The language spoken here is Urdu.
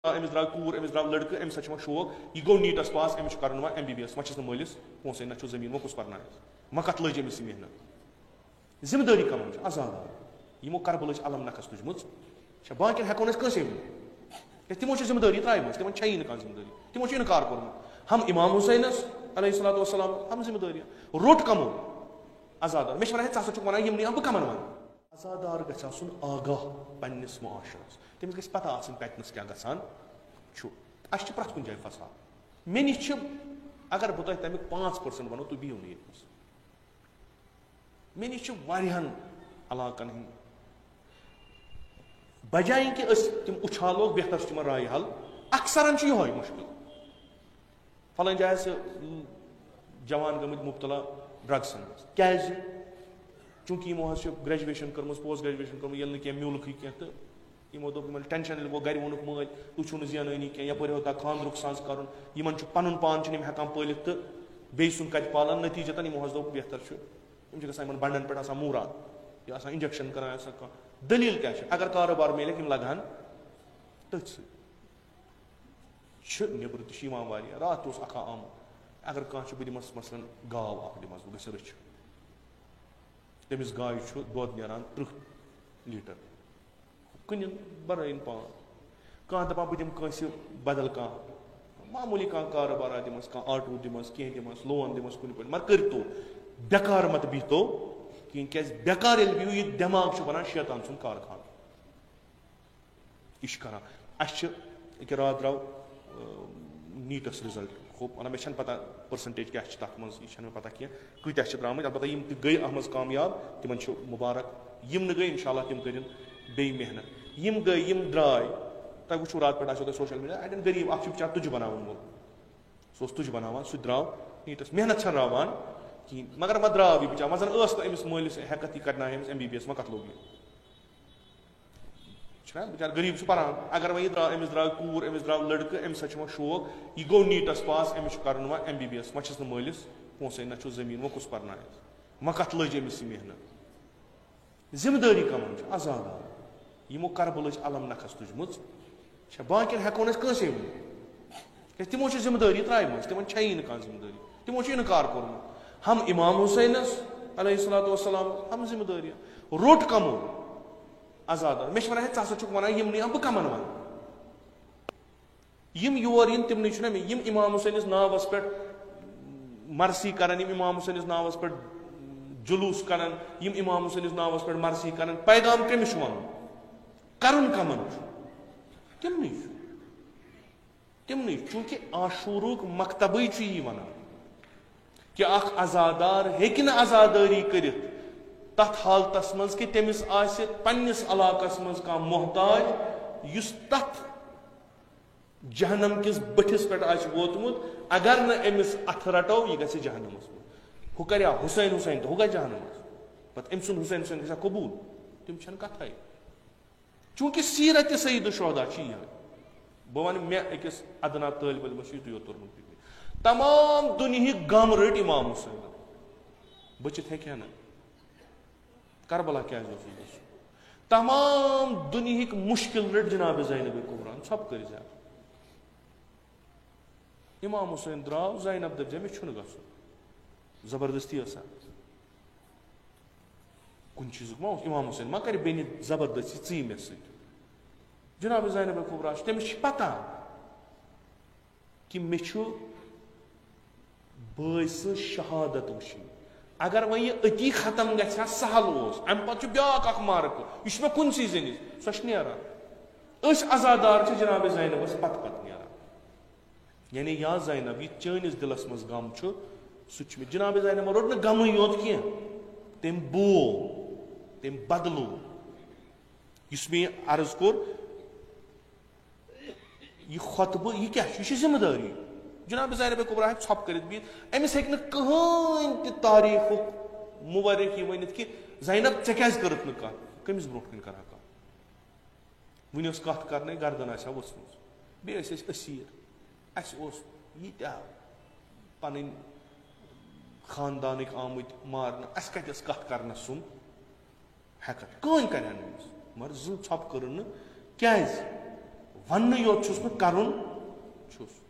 أمس درٛاو کوٗر أمس درٛاو لڑکہٕ أمِس چھُ وۄنۍ شوق یہِ گوٚو نیٖٹس پاس أمِس چھُ کَرُن وۄنۍ MBBS وۄنۍ چھِس نہٕ مٲلِس پونٛسَے نہ چھُ زٔمیٖن وۄنۍ کُس پَرنایہِ وۄنۍ کَتھ لٔج أمِس یہِ محنت ذِمہٕ دٲری کَمن چھِ عزادار یِمو کربلٕچ علم نکھس تُجمٕژ چھےٚ باقین ہٮ۪کو نہٕ أسۍ کٲنٛسے ؤنِتھ کیٛازِ تِمو چھِ ذِمہٕ دٲری ترٛایمٕژ تِمن چھیی نہٕ کانٛہہ ذِمہٕ دٲری تِمو چھُ اِنکار کوٚرمُت ہم امام حُسینس علیہ الصلوۃ والسلام ہم ذِمہٕ دٲری روٚٹ کمو عزادار مےٚ چھِ وَنان ہے ژٕ ہسا چھُکھ وَنان یِمنٕے بہٕ کَمن وَنہٕ عزادار گژھِ آسُن آگاہ پننِس معاشرس تٔمِس گژھِ پتہ آسٕنۍ کَتنَس کیٛاہ گژھان چھُ اَسہِ چھِ پرٛٮ۪تھ کُنہِ جایہِ فساد مےٚ نِش چھِ اگر بہٕ تۄہہِ تَمیُک 5% وَنو تُہۍ بِہِو نہٕ ییٚتہِ مےٚ نِش چھِ واریاہن علاقن ہٕنٛدۍ بجایہِ کہِ أسۍ تِم اُچھالو بہتر چھُ تِمن رایہِ حل اکثرن چھُ یِہوے مُشکِل فلٲنۍ جایہِ آسہِ جوان گٔمٕتۍ مُبتلا ڈرگسن منٛز کیازِ چوٗنٛکہِ یِمو حظ چھِ گریجویشن کٔرمٕژ پوسٹ گریجویشن کٔرمٕژ ییٚلہِ نہٕ کینٛہہ میوٗلکھٕے کینٛہہ تہٕ یِمو دوٚپ یِمن ٹینشن ییٚلہِ گوٚو گرِ ووٚنُکھ مٲلۍ تُہۍ چھِو نہٕ زینٲنی کینٛہہ یپٲرۍ ہوتا خانٛدرُک سَز کَرُن یِمن چھُ پَنُن پان چھِنہٕ یِم ہٮ۪کان پٲلِتھ تہٕ بیٚیہِ سُنٛد کَتہِ پالان نٔتیٖجتن یِمو حظ دوٚپ بہتر چھُ یِم چھِ گژھان یِمن بنڈن پٮ۪ٹھ آسان موٗرات یہِ آسان اِنجکشن کران آسان کانٛہہ دٔلیٖل کیٛاہ چھِ اگر کاروبار میلٮ۪کھ یِم لگہٕ ہن تٔتھۍ سۭتۍ چھِ نیٚبرٕ تہِ چھِ یِوان واریاہ راتھ تہِ اوس اکھا آمُت اگر کانٛہہ چھُ بہٕ دِمس مثلاً گاو اکھ دِمس بہٕ گژھِ رٔچھِ تٔمِس گایہِ چھُ دۄد نیران 30 لیٖٹر کٕنِن بَرٲیِن پان کانٛہہ دَپان بہٕ دِمہٕ کٲنٛسہِ بدل کانٛہہ معموٗلی کانٛہہ کاروبارا دِمس کانٛہہ آٹوٗ دِمس کینٛہہ دِمس لون دِمس کُنہِ پٲٹھۍ مگر کٔرۍتو بٮ۪کار مت بِہتو کِہیٖنۍ کیٛازِ بٮ۪کار ییٚلہِ بِہِو یہِ دٮ۪ماغ چھُ بَنان شیطان سُنٛد کارخان یہِ چھُ کران اَسہِ چھِ أکیاہ راتھ درٛاو نیٖٹس رِزلٹ ہوپ وَنان مےٚ چھَنہٕ پتہ پٔرسنٹیج کیٛاہ چھِ تَتھ منٛز یہِ چھَنہٕ مےٚ پتہ کینٛہہ کۭتیاہ چھِ درٛامٕتۍ البتہ یِم تہِ گٔے اَتھ منٛز کامیاب تِمن چھُ مُبارک یِم نہٕ گٔے اِنشاء اللہ تِم کٔرِنۍ بیٚیہِ محنت یِم گٔے یِم درٛاے تۄہہِ وٕچھو راتہٕ پٮ۪ٹھ آسیو تۄہہِ سوشل میٖڈیا اَڑٮ۪ن غریٖب اکھ چھُ بِچار تُجہِ بناوُن وول سُہ اوس تُجہِ بناوان سُہ تہِ درٛاو نیٖٹس محنت چھنہٕ راوان کِہیٖنۍ مگر وۄنۍ درٛاو یہِ بِچار وۄنۍ زن ٲس نہٕ أمِس مٲلِس ہٮ۪کتھ یہِ کرنایہِ أمِس MBBS وۄنۍ کتھ لوٚگ یہِ چھُنہ بِچار غریٖب چھُ پران اگر وۄنۍ یہِ درٛاو أمِس درٛاو کوٗر أمِس درٛاو لڑکہٕ أمِس چھُ وۄنۍ شوق یہِ گوٚو نیٖٹس پاس أمِس چھُ کرُن وۄنۍ MBBS وۄنۍ چھِس نہٕ مٲلِس پونٛسَے نہ چھُ زٔمیٖن وۄنۍ کُس پرنایہِ وۄنۍ کتھ لٔج أمِس یہِ محنت ذِمہٕ دٲری کَمن چھِ عزادار یِمو کربلٕچ علم نکھس تُجمٕژ چھےٚ باقین ہٮ۪کو نہٕ أسۍ کٲنٛسے ؤنِتھ کیٛازِ تِمو چھِ ذِمہٕ دٲری ترٛایمٕژ تِمن چھیی نہٕ کانٛہہ ذِمہٕ دٲری تِمو چھُ اِنکار کوٚرمُت ہم امام حُسینس علیہ الصلوۃ والسلام ہم ذِمہٕ دٲری روٚٹ کمو عزادار مےٚ چھِ وَنان ہے ژٕ ہسا چھُکھ وَنان یِمنٕے بہٕ کَمن وَنہٕ یِم یور یِن تِمنٕے چھُنہ مےٚ یِم امام حُسینس ناوس پٮ۪ٹھ مرثی کران یِم امام حُسینس ناوس پٮ۪ٹھ جلوٗس کران یِم امام حُسینس ناوس پٮ۪ٹھ مرثی کران پیغام کٔمِس چھُ وَنُن کرُن کمن چھُ تِمنٕے چھُ تِمنٕے چوٗنٛکہِ عاشوٗرُک مکتبٕے چھُ یی وَنان کہِ اکھ عزادار ہیٚکہِ نہٕ عزادٲری کٔرِتھ تتھ حالتس منٛز کہِ تٔمِس آسہِ پننِس علاقس منٛز کانٛہہ محتاج یُس تتھ جہنم کِس بٔٹھِس پٮ۪ٹھ آسہِ ووتمُت اگر نہٕ أمِس اتھٕ رٹو یہِ گژھِ جہنمس منٛز ہُہ کرِ ہا حُسین حُسین تہٕ ہُہ گژھِ جہنمس پتہٕ أمۍ سُنٛد حُسین حُسین گژھِ ہا قبوٗل تِم چھنہٕ کتھے چوٗنٛکہِ سیٖرتِ سیٖدٕ شودا چھِ یِہے بہٕ وَنہٕ مےٚ أکِس ادنا طٲلبہِ علمس چھُ یِتُے یوت توٚرمُت فِکرِ تمام دُنہِکۍ غم رٔٹۍ امام حُسینن بٔچِتھ ہیٚکہِ ہا نہٕ کربلا کیازِ اوس یہِ گژھُن تمام دُنہِکۍ مُشکِل رٔٹۍ جناب زینب کُبرا ژھۄپہٕ کٔرۍ زِ امام حُسین درٛاو زینب دٔپۍ زِ مےٚ چھُنہٕ گژھُن زبردستی ٲسا کُنہِ چیٖزُک ما اوس امام حُسین ما کرِ بیٚنہِ زبردستی ژٕ یہِ مےٚ سۭتۍ جناب زینب کُبرا چھِ تٔمِس چھِ پتہ کہِ مےٚ چھُ بٲے سٕنٛز شہادت وٕچھِنۍ اگر وۄنۍ یہِ أتی ختم گژھِ ہا سہل اوس امہِ پتہٕ چھُ بیاکھ اکھ مارکہٕ یہِ چھُ مےٚ کُنسٕے زٔنِس سۄ چھِ نیران أسۍ عزادار چھِ جناب زینبس پتہٕ نیران یعنی یا زینب یہِ چٲنِس دِلس منٛز غم چھُ سُہ چھُ مےٚ جناب زینبن روٚٹ نہٕ غمٕے یوت کینٛہہ تٔمۍ بوو تٔمۍ بدلو یُس مےٚ یہِ عرض کوٚر یہِ خۄطبہٕ یہِ کیٛاہ چھُ یہِ چھِ ذِمہٕ دٲری جناب زینب کُبرا ہیٚکہِ ژھۄپہٕ کٔرِتھ بِہِتھ أمِس ہیٚکہِ نہٕ کٕہٕنۍ تہِ تاریٖخُک مُورِخ یہِ ؤنِتھ کہِ زینب ژےٚ کیازِ کٔرٕتھ نہٕ کتھ کٔمِس برونٛٹھ کَنۍ کرٕ ہا کتھ وُنہِ ٲس کتھ کرنٕے گردن آسہِ ہا ؤژھمٕژ بیٚیہِ ٲسۍ أسۍ أسیٖر اَسہِ اوس ییٖتیاہ پنٕنۍ خاندانٕکۍ آمٕتۍ مارنہٕ اَسہِ کتہِ ٲس کتھ کرنس سُم ہیٚکتھ کٕہٕنۍ کرِ ہا نہٕ أمِس مگر زٕہٕنۍ ژھۄپہٕ کٔرٕن نہٕ کیازِ ون یوت چھس نہ کرن چھس